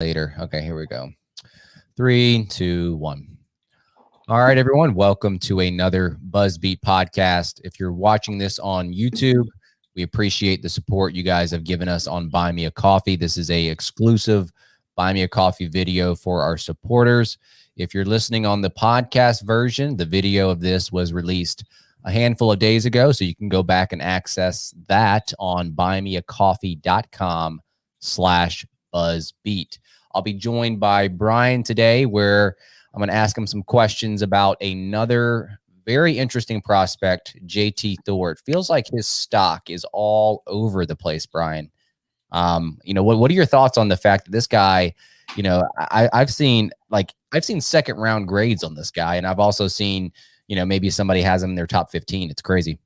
Later. Okay, here we go. 3, 2, 1. All right, everyone. Welcome to another BuzzBeat podcast. If you're watching this on YouTube, we appreciate the support you guys have given us on Buy Me a Coffee. This is a exclusive Buy Me a Coffee video for our supporters. If you're listening on the podcast version, the video of this was released a handful of days ago, so you can go back and access that on buymeacoffee.com/BuzzBeat. I'll be joined by Brian today, where I'm going to ask him some questions about another very interesting prospect, JT Thor. It feels like his stock is all over the place, Brian. What are your thoughts on the fact that this guy, I've seen second round grades on this guy, and I've also seen, maybe somebody has him in their top 15. It's crazy.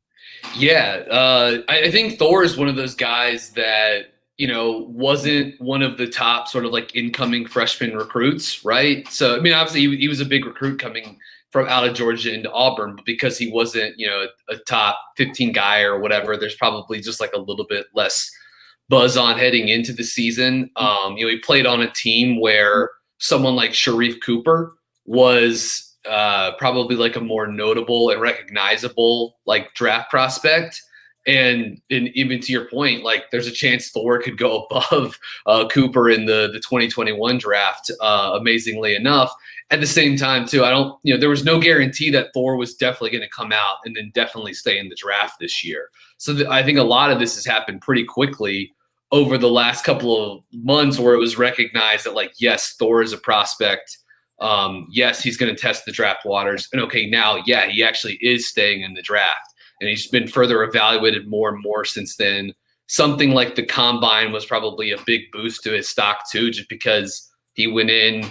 Yeah, I think Thor is one of those guys that wasn't one of the top sort of like incoming freshman recruits, right? So, I mean, obviously he was a big recruit coming from out of Georgia into Auburn, but because he wasn't, a top 15 guy or whatever, there's probably just like a little bit less buzz on heading into the season. He played on a team where someone like Sharif Cooper was probably like a more notable and recognizable like draft prospect. And even to your point, like there's a chance Thor could go above Cooper in the 2021 draft, amazingly enough. At the same time, too, there was no guarantee that Thor was definitely going to come out and then definitely stay in the draft this year. So I think a lot of this has happened pretty quickly over the last couple of months where it was recognized that, like, yes, Thor is a prospect. Yes, he's going to test the draft waters. And okay, now, yeah, he actually is staying in the draft. And he's been further evaluated more and more since then. Something like the combine was probably a big boost to his stock too, just because he went in,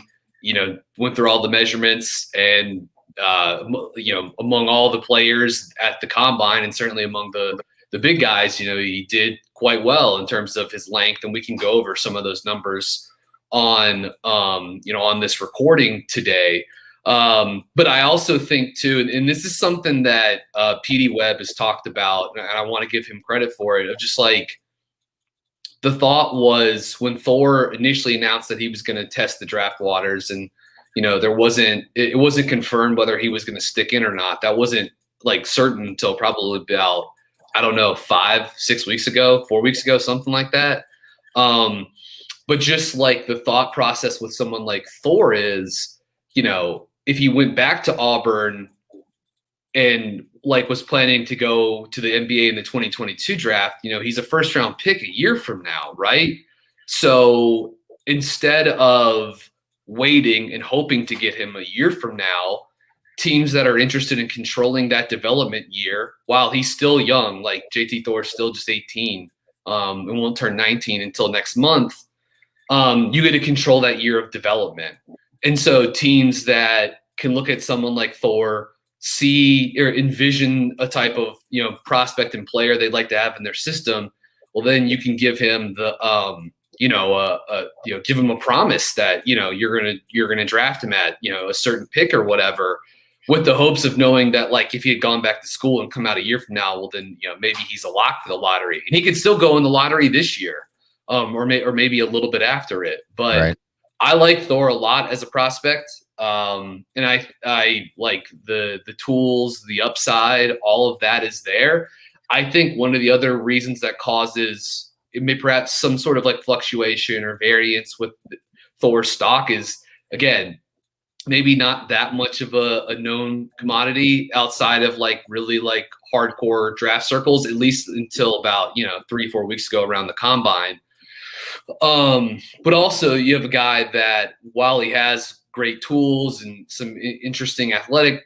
went through all the measurements and, among all the players at the combine and certainly among the big guys, he did quite well in terms of his length. And we can go over some of those numbers on this recording today. But I also think too, and this is something that PD Webb has talked about, and I want to give him credit for it, of just like the thought was when Thor initially announced that he was going to test the draft waters and, it wasn't confirmed whether he was going to stick in or not. That wasn't like certain until probably about, 5-6 weeks ago, 4 weeks ago, something like that. But just like the thought process with someone like Thor is, if he went back to Auburn and like was planning to go to the NBA in the 2022 draft, he's a first round pick a year from now, right? So instead of waiting and hoping to get him a year from now, teams that are interested in controlling that development year while he's still young, like JT Thor is still just 18 and won't turn 19 until next month, you get to control that year of development. And so teams that can look at someone like Thor, see or envision a type of, prospect and player they'd like to have in their system, well, then you can give him the, give him a promise that, you're going to draft him at, a certain pick or whatever, with the hopes of knowing that, like, if he had gone back to school and come out a year from now, well, then, maybe he's a lock for the lottery and he could still go in the lottery this year, or maybe a little bit after it. But right. I like Thor a lot as a prospect. And I like the tools, the upside, all of that is there. I think one of the other reasons that causes it may perhaps some sort of like fluctuation or variance with Thor's stock is, again, maybe not that much of a known commodity outside of like really like hardcore draft circles, at least until about, 3-4 weeks ago around the combine. But also you have a guy that, while he has great tools and some interesting athletic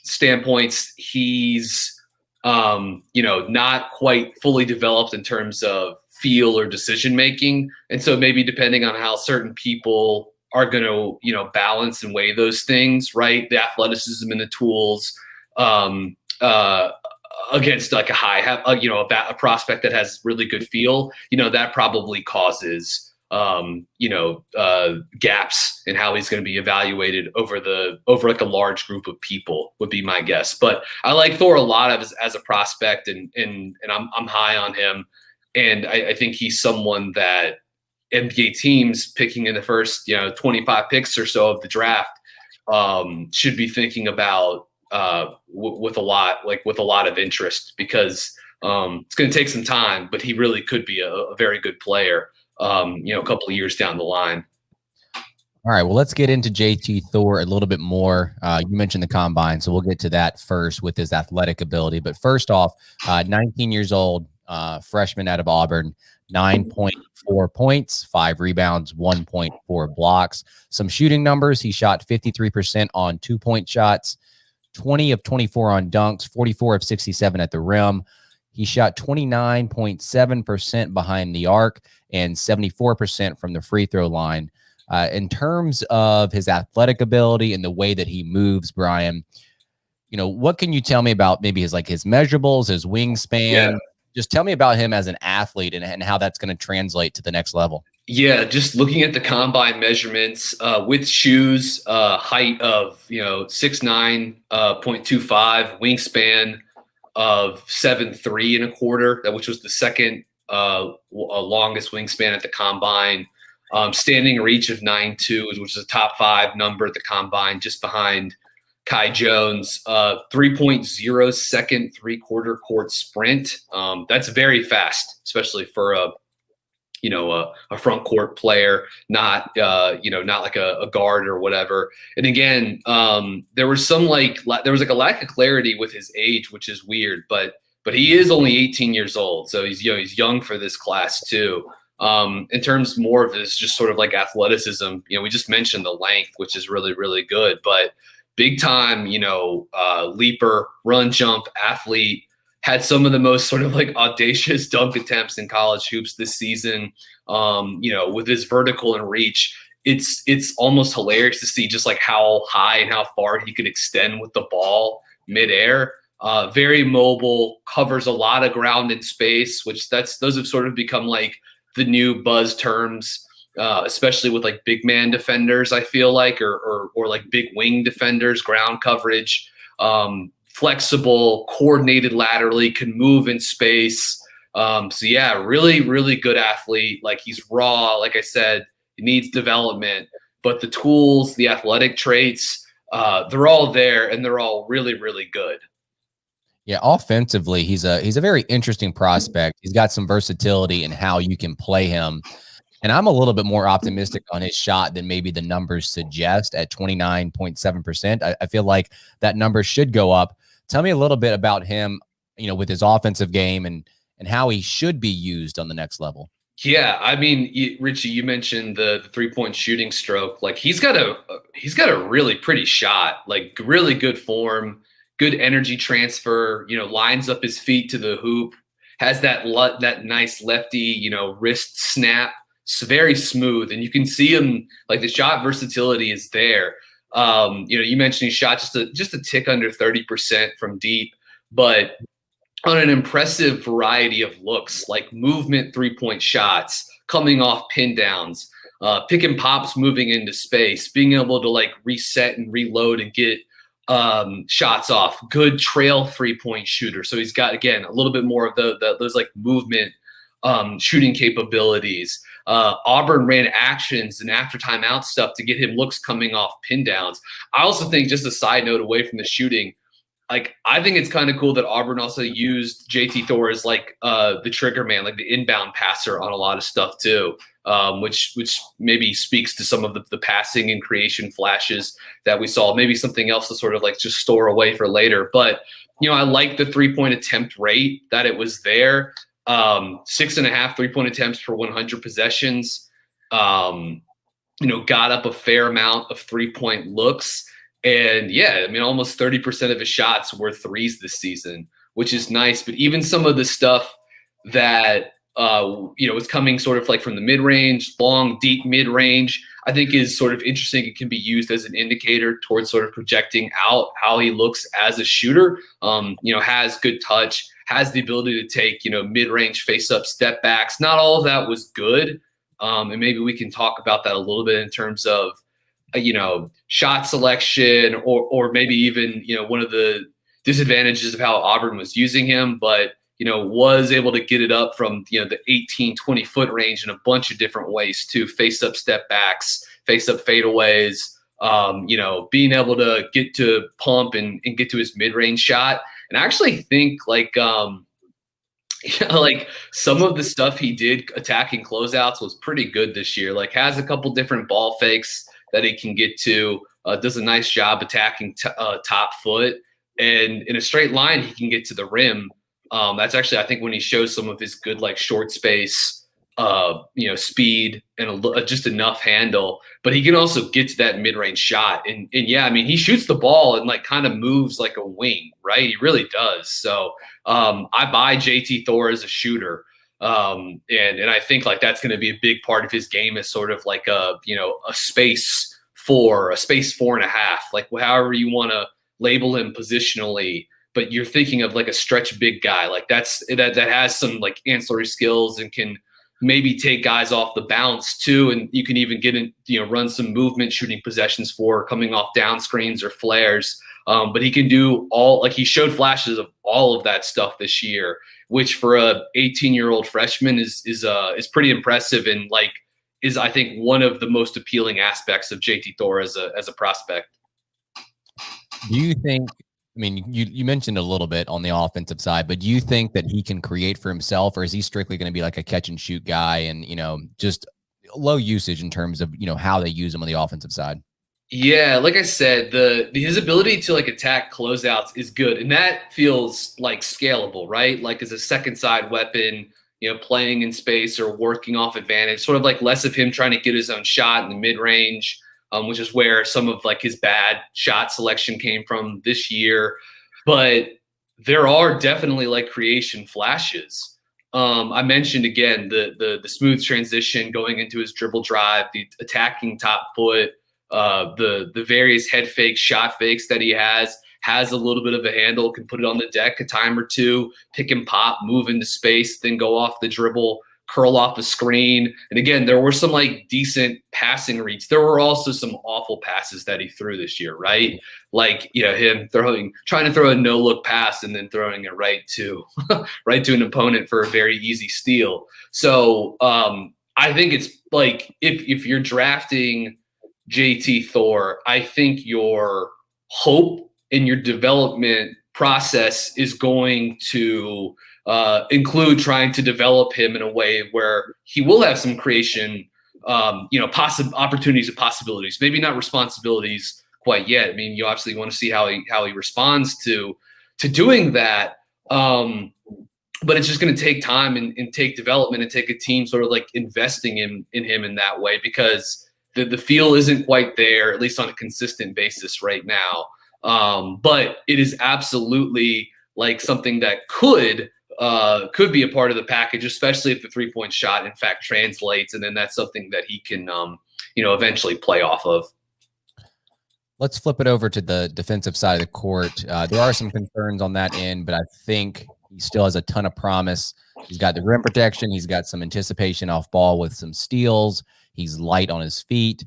standpoints, he's not quite fully developed in terms of feel or decision making. And so maybe depending on how certain people are going to, balance and weigh those things, right? The athleticism and the tools against like a prospect that has really good feel, that probably causes gaps in how he's going to be evaluated over like a large group of people would be my guess. But I like Thor a lot as a prospect, and I'm high on him, and I think he's someone that NBA teams picking in the first 25 picks or so of the draft should be thinking about with a lot of interest, because it's going to take some time, but he really could be a very good player a couple of years down the line. All right, well, let's get into JT Thor a little bit more. You mentioned the combine, so we'll get to that first with his athletic ability. But first off, 19 years old, freshman out of Auburn, 9.4 points, 5 rebounds, 1.4 blocks. Some shooting numbers: he shot 53% on 2-point shots, 20 of 24 on dunks, 44 of 67 at the rim. He shot 29.7% behind the arc and 74% from the free throw line. In terms of his athletic ability and the way that he moves, Brian, what can you tell me about maybe his measurables, his wingspan? Yeah. Just tell me about him as an athlete and how that's going to translate to the next level. Yeah, just looking at the combine measurements with shoes, height of 6'9", 0.25, wingspan of 7'3.25", which was the second longest wingspan at the combine. Standing reach of 9'2", which is a top 5 number at the combine, just behind Kai Jones. 3.0 second 3/4 court sprint. That's very fast, especially for a front court player, not like a guard or whatever. And again, there was a lack of clarity with his age, which is weird, but he is only 18 years old, so he's young for this class too. In terms more of his just sort of like athleticism, we just mentioned the length, which is really, really good, but big time, leaper, run, jump athlete. Had some of the most sort of like audacious dunk attempts in college hoops this season. With his vertical and reach, it's almost hilarious to see just like how high and how far he could extend with the ball midair. Very mobile, covers a lot of ground in space, which those have sort of become like the new buzz terms, especially with like big man defenders, I feel like, or like big wing defenders, ground coverage. Flexible, coordinated laterally, can move in space. So yeah, really, really good athlete. Like, he's raw. Like I said, he needs development, but the tools, the athletic traits, they're all there, and they're all really, really good. Yeah, offensively, he's a very interesting prospect. He's got some versatility in how you can play him. And I'm a little bit more optimistic on his shot than maybe the numbers suggest at 29.7%. I feel like that number should go up. Tell me a little bit about him, with his offensive game and how he should be used on the next level. Yeah, I mean, Richie, you mentioned the 3-point shooting stroke. Like, he's got a really pretty shot, like really good form, good energy transfer, lines up his feet to the hoop, has that nice lefty, wrist snap. It's very smooth, and you can see him, like, the shot versatility is there. You mentioned he shot just a tick under 30% from deep, but on an impressive variety of looks, like movement 3-point shots, coming off pin downs, pick and pops, moving into space, being able to like reset and reload and get shots off. Good trail 3-point shooter. So he's got, again, a little bit more of those like movement shooting capabilities. Auburn ran actions and after timeout stuff to get him looks coming off pin downs. I also think, just a side note away from the shooting, like, I think it's kind of cool that Auburn also used JT Thor as like the trigger man, like the inbound passer on a lot of stuff too, which maybe speaks to some of the passing and creation flashes that we saw. Maybe something else to sort of like just store away for later. But I like the 3-point attempt rate, that it was there. 6.5 3-point attempts per 100 possessions. Got up a fair amount of 3-point looks. And yeah, I mean, almost 30% of his shots were threes this season, which is nice. But even some of the stuff that, is coming sort of like from the mid-range, long, deep mid-range, I think is sort of interesting. It can be used as an indicator towards sort of projecting out how he looks as a shooter. Has good touch, has the ability to take, mid-range face-up step backs. Not all of that was good. And maybe we can talk about that a little bit in terms of, shot selection, or maybe even, one of the disadvantages of how Auburn was using him. But, was able to get it up from, the 18, 20-foot range in a bunch of different ways too. Face up step backs, face up fadeaways, being able to get to pump and get to his mid-range shot. And I actually think like some of the stuff he did attacking closeouts was pretty good this year. Like has a couple different ball fakes that he can get to, does a nice job attacking top foot, and in a straight line he can get to the rim. That's actually, I think, when he shows some of his good like short space, speed and just enough handle. But he can also get to that mid-range shot, and yeah, I mean, he shoots the ball and like kind of moves like a wing, right? He really does. So I buy JT Thor as a shooter, and I think like that's going to be a big part of his game, is sort of like a space 4.5, like however you want to label him positionally. But you're thinking of like a stretch big guy, like that has some like ancillary skills and can maybe take guys off the bounce too. And you can even get in, run some movement shooting possessions for coming off down screens or flares. But he can do he showed flashes of all of that stuff this year, which for a 18-year-old freshman is pretty impressive, and like is, I think, one of the most appealing aspects of JT Thor as a prospect. Do you think, I mean, you mentioned a little bit on the offensive side, but do you think that he can create for himself, or is he strictly going to be like a catch and shoot guy and, just low usage in terms of, how they use him on the offensive side? Yeah, like I said, his ability to like attack closeouts is good, and that feels like scalable, right? Like as a second side weapon, playing in space or working off advantage, sort of like less of him trying to get his own shot in the mid range, which is where some of like his bad shot selection came from this year. But there are definitely like creation flashes. I mentioned again the smooth transition going into his dribble drive, the attacking top foot, the various head fakes, shot fakes that he has a little bit of a handle, can put it on the deck a time or two, pick and pop, move into space, then go off the dribble, curl off the screen. And again, there were some like decent passing reads. There were also some awful passes that he threw this year, right? Like, him trying to throw a no look pass and then throwing it right to an opponent for a very easy steal. So I think it's like, if you're drafting JT Thor, I think your hope in your development process is going to include trying to develop him in a way where he will have some creation, opportunities and possibilities, maybe not responsibilities quite yet. I mean, you obviously want to see how he responds to doing that. But it's just going to take time and take development and take a team sort of like investing in him in that way, because the feel isn't quite there, at least on a consistent basis right now. But it is absolutely like something that could be a part of the package, especially if the 3-point shot in fact translates, and then that's something that he can eventually play off of. Let's flip it over to the defensive side of the court. There are some concerns on that end, but I think he still has a ton of promise. He's got the rim protection. He's got some anticipation off ball with some steals. He's light on his feet.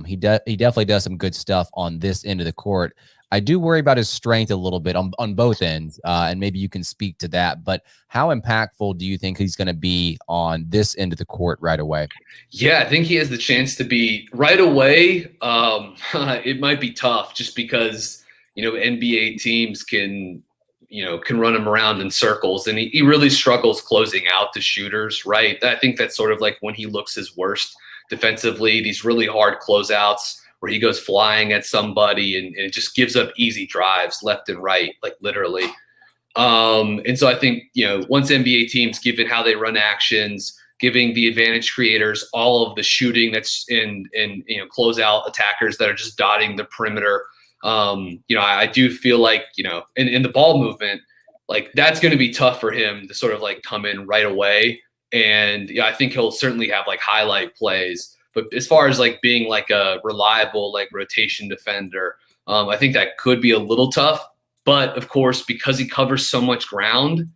He definitely does some good stuff on this end of the court. I do worry about his strength a little bit on both ends, and maybe you can speak to that. But how impactful do you think he's going to be on this end of the court right away? Yeah, I think he has the chance to be right away. It might be tough just because, NBA teams can run him around in circles, and he really struggles closing out the shooters, right? I think that's sort of like when he looks his worst defensively, these really hard closeouts where he goes flying at somebody and it just gives up easy drives left and right, like literally. And so I think, once NBA teams, given how they run actions, giving the advantage creators all of the shooting that's in closeout attackers that are just dotting the perimeter, I do feel like, in the ball movement, like that's going to be tough for him to sort of like come in right away. And I think he'll certainly have like highlight plays. But as far as like being like a reliable like rotation defender, I think that could be a little tough. But of course, because he covers so much ground,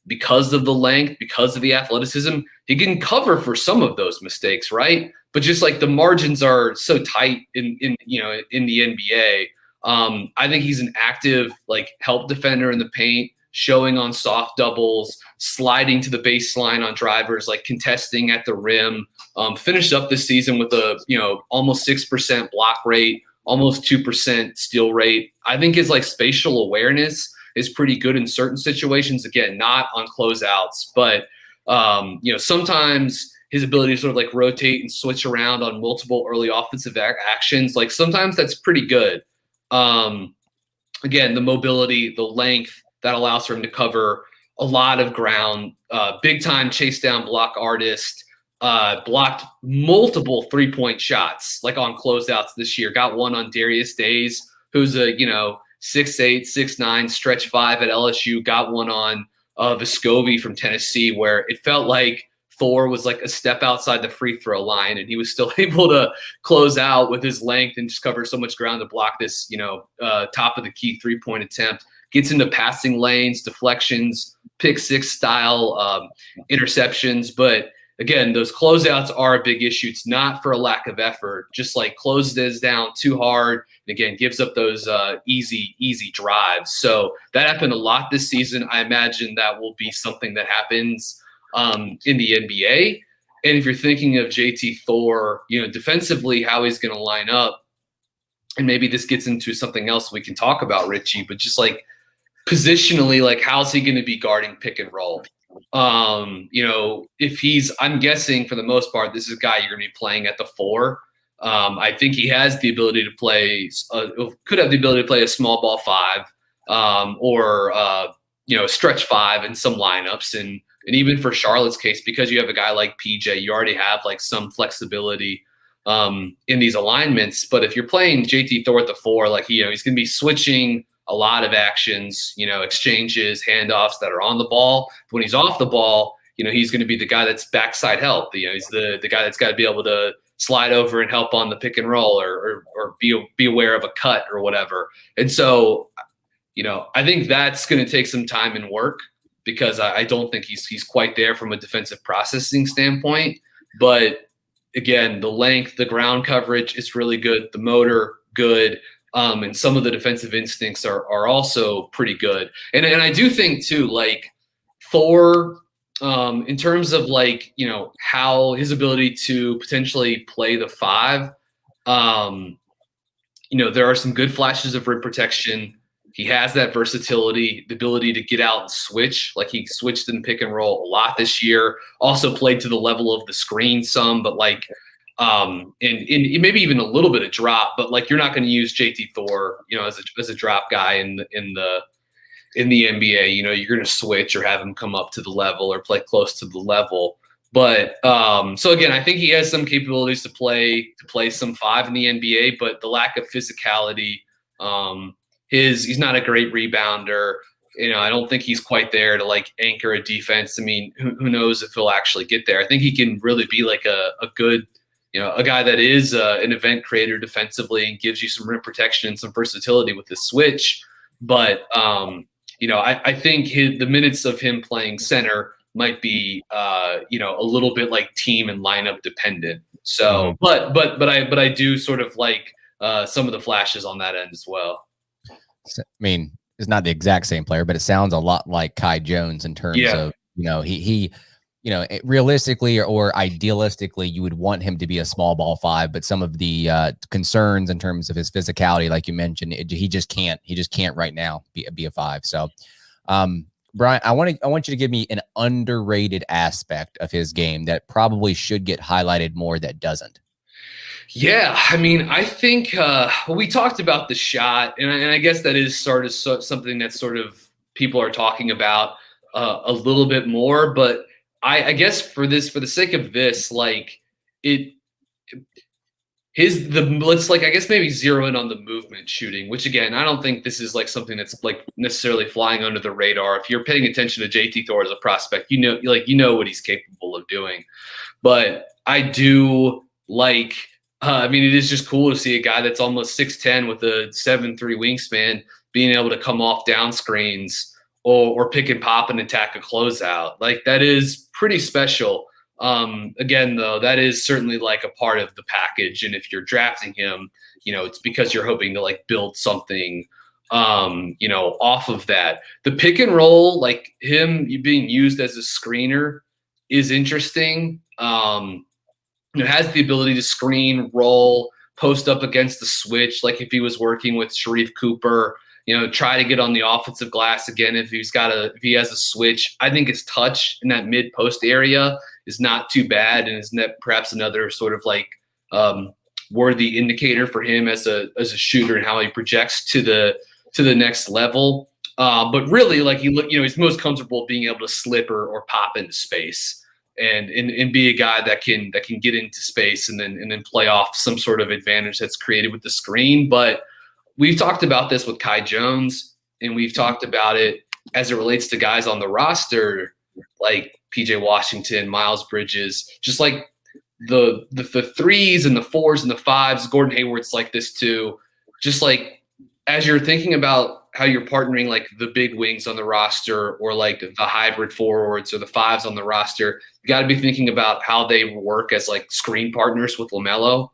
because of the length, because of the athleticism, he can cover for some of those mistakes, right? But just like the margins are so tight in the NBA, I think he's an active like help defender in the paint. showing on soft doubles, sliding to the baseline on drivers, like contesting at the rim. Finished up this season with a almost 6% block rate, almost 2% steal rate. I think his like spatial awareness is pretty good in certain situations. Again, not on closeouts, but sometimes his ability to sort of like rotate and switch around on multiple early offensive actions, like sometimes that's pretty good. Again, the mobility, the length that allows for him to cover a lot of ground. Big time chase down block artist. Blocked multiple 3-point shots like on closeouts this year. Got one on Darius Days, who's a 6'8", 6'9", stretch 5 at LSU. Got one on Vescovi from Tennessee, where it felt like Thor was like a step outside the free throw line, and he was still able to close out with his length and just cover so much ground to block this, top of the key 3-point attempt. Gets into passing lanes, deflections, pick six style interceptions. But again, those closeouts are a big issue. It's not for a lack of effort, just like closes down too hard. And again, gives up those easy drives. So that happened a lot this season. I imagine that will be something that happens in the NBA. And if you're thinking of JT Thor, defensively, how he's going to line up, and maybe this gets into something else we can talk about, Richie, but just like positionally, like how's he going to be guarding pick and roll? If he's, I'm guessing for the most part, this is a guy you're going to be playing at the 4. I think he has the ability to play, could have the ability to play a small ball 5, or stretch 5 in some lineups. And even for Charlotte's case, because you have a guy like PJ, you already have like some flexibility in these alignments. But if you're playing JT Thor at the 4, like, he's going to be switching a lot of actions, exchanges, handoffs that are on the ball. When he's off the ball, he's going to be the guy that's backside help. He's the guy that's got to be able to slide over and help on the pick and roll, or be aware of a cut or whatever. And so, I think that's going to take some time and work, because I don't think he's quite there from a defensive processing standpoint. But again, the length, the ground coverage is really good. The motor, good. And some of the defensive instincts are also pretty good. And I do think too, like Thor, in terms of like, how his ability to potentially play the 5, there are some good flashes of rim protection. He has that versatility, the ability to get out and switch. Like he switched in pick and roll a lot this year. Also played to the level of the screen some, but like, and maybe even a little bit of drop. But like, you're not going to use JT Thor, as a drop guy in the NBA. You're going to switch or have him come up to the level or play close to the level. But so again, I think he has some capabilities to play some 5 in the NBA, but the lack of physicality. He's not a great rebounder. I don't think he's quite there to like anchor a defense. I mean, who knows if he'll actually get there. I think he can really be like a good, a guy that is an event creator defensively and gives you some rim protection and some versatility with the switch. But, I think the minutes of him playing center might be, a little bit like team and lineup dependent. So, but I do sort of like some of the flashes on that end as well. I mean, it's not the exact same player, but it sounds a lot like Kai Jones in terms of, he realistically or idealistically, you would want him to be a small ball 5, but some of the concerns in terms of his physicality, like you mentioned, he just can't right now be a 5. So, Brian, I want you to give me an underrated aspect of his game that probably should get highlighted more that doesn't. Yeah, I mean, I think we talked about the shot, and I guess that is sort of something that sort of people are talking about a little bit more. But I guess for the sake of this, like let's like I guess maybe zero in on the movement shooting, which again, I don't think this is like something that's like necessarily flying under the radar. If you're paying attention to JT Thor as a prospect, you know what he's capable of doing. But I do like. I mean, it is just cool to see a guy that's almost 6'10" with a 7'3" wingspan being able to come off down screens or pick and pop and attack a closeout. Like, that is pretty special. Again, though, that is certainly like a part of the package. And if you're drafting him, it's because you're hoping to like build something off of that. The pick and roll, like him being used as a screener, is interesting. Has the ability to screen, roll, post up against the switch, like if he was working with Sharif Cooper. Try to get on the offensive glass again if if he has a switch. I think his touch in that mid post area is not too bad, and is perhaps another sort of like worthy indicator for him as a shooter and how he projects to the next level. But really, like he's most comfortable being able to slip or pop into space and be a guy that can get into space and then play off some sort of advantage that's created with the screen. But we've talked about this with Kai Jones, and we've talked about it as it relates to guys on the roster like PJ Washington, Miles Bridges, just like the threes and the fours and the fives. Gordon Hayward's like this too. Just like as you're thinking about how you're partnering like the big wings on the roster or like the hybrid forwards or the fives on the roster, you got to be thinking about how they work as like screen partners with LaMelo.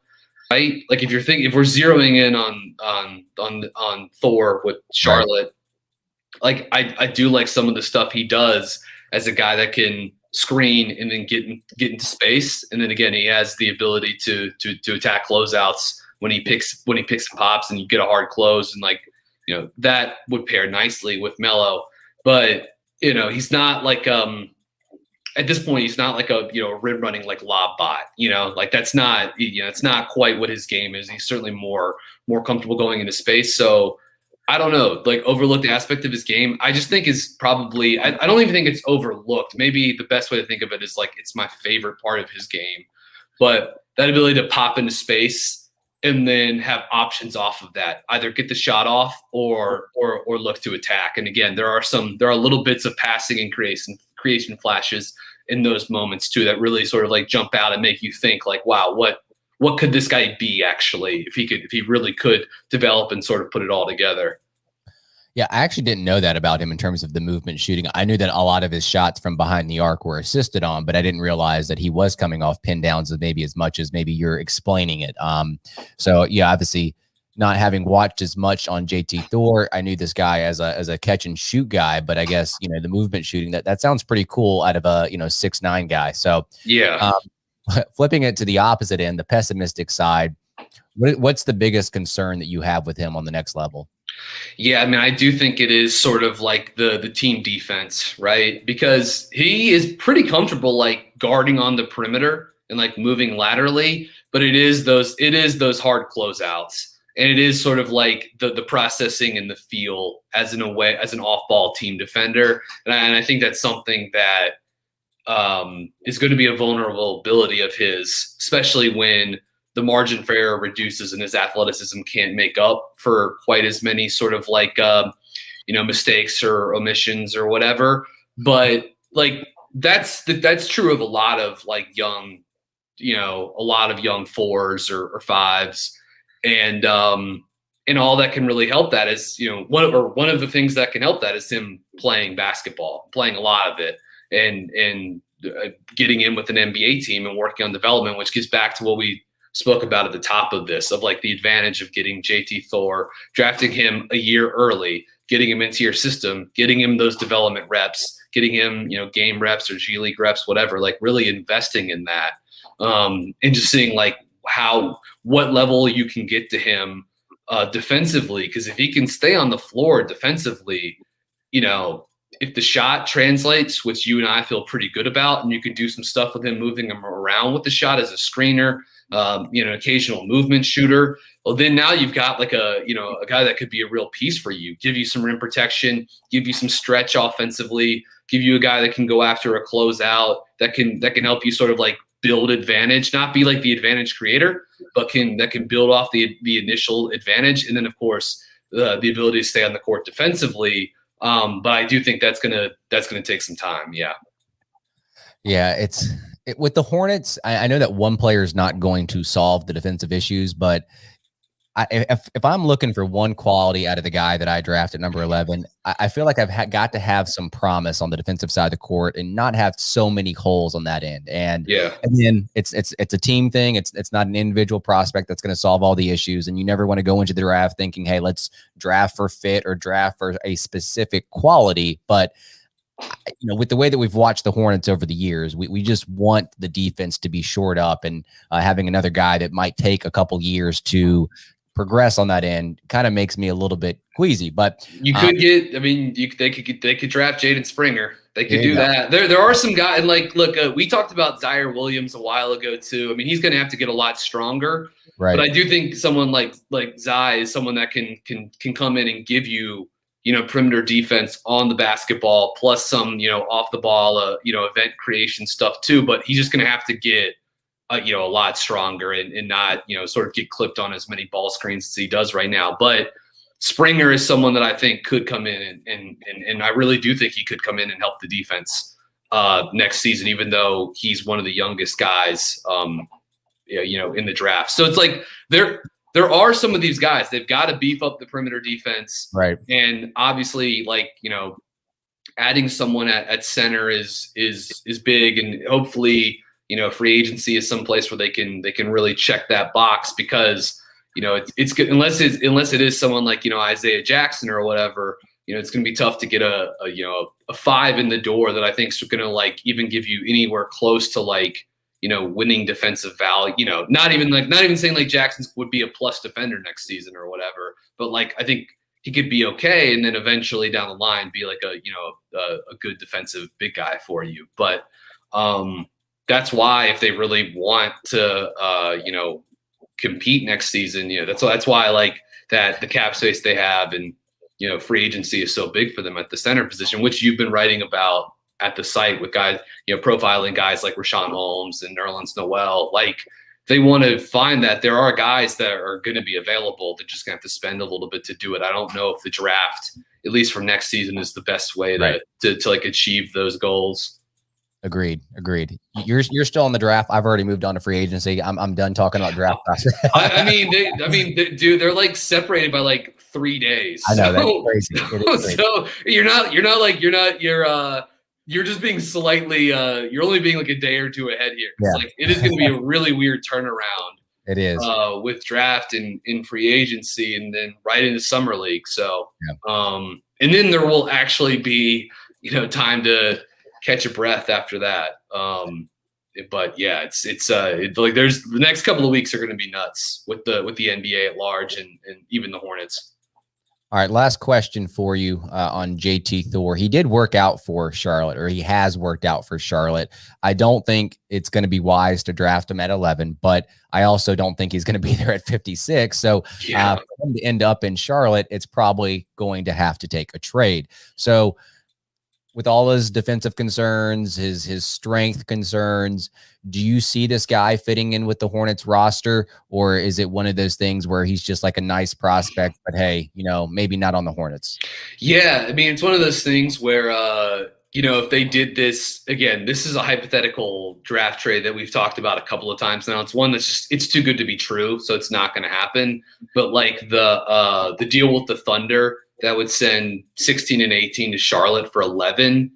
Right? Like if we're zeroing in on Thor with Charlotte, like I do like some of the stuff he does as a guy that can screen and then get into space, and then again he has the ability to attack closeouts when he picks and pops, and you get a hard close, and like that would pair nicely with Melo. But he's not like at this point, he's not like a rim running like lob bot. Like that's not it's not quite what his game is. He's certainly more comfortable going into space. So I don't know, like overlooked aspect of his game. I just think is probably I don't even think it's overlooked. Maybe the best way to think of it is like it's my favorite part of his game. But that ability to pop into space and then have options off of that, either get the shot off or look to attack. And again, there are little bits of passing and creation flashes in those moments too that really sort of like jump out and make you think like, wow, what could this guy be actually if he really could develop and sort of put it all together. Yeah, I actually didn't know that about him in terms of the movement shooting. I knew that a lot of his shots from behind the arc were assisted on, but I didn't realize that he was coming off pin downs as much as maybe you're explaining it. So yeah, obviously not having watched as much on JT Thor, I knew this guy as a catch and shoot guy, but I guess the movement shooting that sounds pretty cool out of a 6'9" guy. So yeah, flipping it to the opposite end, the pessimistic side, what's the biggest concern that you have with him on the next level? Yeah, I mean, I do think it is sort of like the team defense, right? Because he is pretty comfortable like guarding on the perimeter and like moving laterally, but it is those hard closeouts. And it is sort of like the processing and the feel as an off-ball team defender. And I think that's something that is going to be a vulnerability of his, especially when the margin for error reduces and his athleticism can't make up for quite as many sort of like, mistakes or omissions or whatever. But like, that's true of a lot of like young fours or fives. And all that can really help that is, one of the things that can help that is him playing basketball, playing a lot of it and getting in with an NBA team and working on development, which gets back to what we spoke about at the top of this, of like the advantage of getting JT Thor, drafting him a year early, getting him into your system, getting him those development reps, getting him, game reps or G League reps, whatever, like really investing in that. And just seeing like what level you can get to him defensively. Because if he can stay on the floor defensively, if the shot translates, which you and I feel pretty good about, and you can do some stuff with him, moving him around with the shot as a screener, an occasional movement shooter. Well, then now you've got like a guy that could be a real piece for you, give you some rim protection, give you some stretch offensively, give you a guy that can go after a closeout, that can help you sort of like build advantage, not be like the advantage creator, but that can build off the initial advantage. And then of course the ability to stay on the court defensively. But I do think that's gonna take some time. Yeah. Yeah, with the Hornets, I know that one player is not going to solve the defensive issues, but if I'm looking for one quality out of the guy that I drafted number 11, I feel like I've got to have some promise on the defensive side of the court and not have so many holes on that end. And then it's a team thing. It's not an individual prospect that's going to solve all the issues. And you never want to go into the draft thinking, hey, let's draft for fit or draft for a specific quality. But with the way that we've watched the Hornets over the years, we just want the defense to be shored up, and having another guy that might take a couple years to progress on that end kind of makes me a little bit queasy. But you could get, I mean, they could draft Jaden Springer. They could do that. There are some guys, and like, look, we talked about Zaire Williams a while ago too. I mean, he's going to have to get a lot stronger. Right. But I do think someone like Zai is someone that can come in and give you, perimeter defense on the basketball, plus some, off the ball, event creation stuff too. But he's just going to have to get, a lot stronger and not, sort of get clipped on as many ball screens as he does right now. But Springer is someone that I think could come in and I really do think he could come in and help the defense next season, even though he's one of the youngest guys, in the draft. So it's like there are some of these guys, they've got to beef up the perimeter defense. Right. And obviously, adding someone at center is big, and hopefully, free agency is some place where they can really check that box, because, it's good unless it is someone like, Isaiah Jackson or whatever, it's going to be tough to get a 5 in the door that I think is going to even give you anywhere close to winning defensive value, not even saying like Jackson would be a plus defender next season or whatever, but I think he could be okay. And then eventually down the line be a good defensive big guy for you. But that's why if they really want to, compete next season, that's why I like that the cap space they have, and, free agency is so big for them at the center position, which you've been writing about at the site with guys, profiling guys like Rashawn Holmes and Nerlens Noel. They want to find that there are guys that are going to be available. They're just going to have to spend a little bit to do it. I don't know if the draft, at least for next season, is the best way to achieve those goals. Agreed. You're still in the draft. I've already moved on to free agency. I'm done talking about draft. Dude, they're separated by 3 days. I know, that's crazy. So you're just being slightly you're only being a day or two ahead here. Yeah. It is going to be a really weird turnaround. It is with draft and in free agency, and then right into summer league. So and then there will actually be time to catch a breath after that. But yeah, it's there's the next couple of weeks are going to be nuts with the NBA at large and even the Hornets. All right, last question for you on JT Thor. He did work out for Charlotte, or he has worked out for Charlotte. I don't think it's going to be wise to draft him at 11, but I also don't think he's going to be there at 56. So for him to end up in Charlotte, it's probably going to have to take a trade. So with all his defensive concerns, his strength concerns, do you see this guy fitting in with the Hornets roster, or is it one of those things where he's just a nice prospect, but hey, maybe not on the Hornets? Yeah, I mean, it's one of those things where, if they did this again, this is a hypothetical draft trade that we've talked about a couple of times now. It's one that's just, it's too good to be true, so it's not going to happen. But the deal with the Thunder that would send 16 and 18 to Charlotte for 11,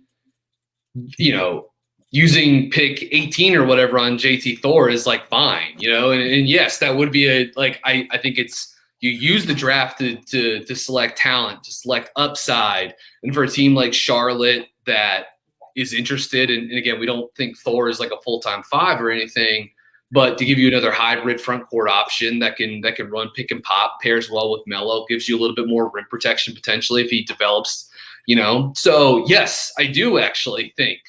using pick 18 or whatever on JT Thor is fine, and yes, that would be I think it's, you use the draft to select talent, to select upside. And for a team like Charlotte that is interested, and again, we don't think Thor is a full-time 5 or anything, but to give you another hybrid front court option that can run pick and pop, pairs well with Melo, gives you a little bit more rim protection potentially if he develops, So yes, I do actually think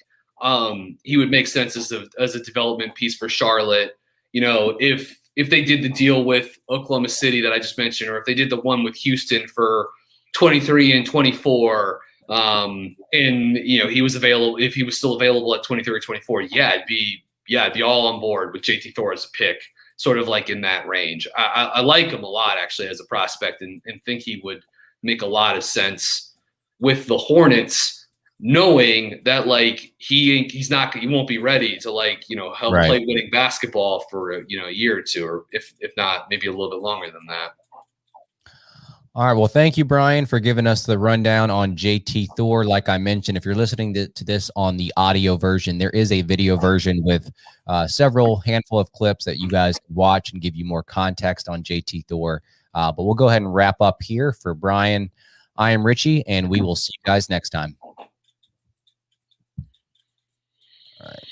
he would make sense as a development piece for Charlotte. If they did the deal with Oklahoma City that I just mentioned, or if they did the one with Houston for 23 and 24, and he was available, if he was still available at 23 or 24, I'd be all on board with JT Thor as a pick, sort of in that range. I like him a lot actually as a prospect, and think he would make a lot of sense with the Hornets, knowing that he won't be ready to help play winning basketball for a year or two, or if not, maybe a little bit longer than that. All right. Well, thank you, Brian, for giving us the rundown on JT Thor. Like I mentioned, if you're listening to this on the audio version, there is a video version with several handful of clips that you guys can watch and give you more context on JT Thor. But we'll go ahead and wrap up here for Brian. I am Richie, and we will see you guys next time. All right.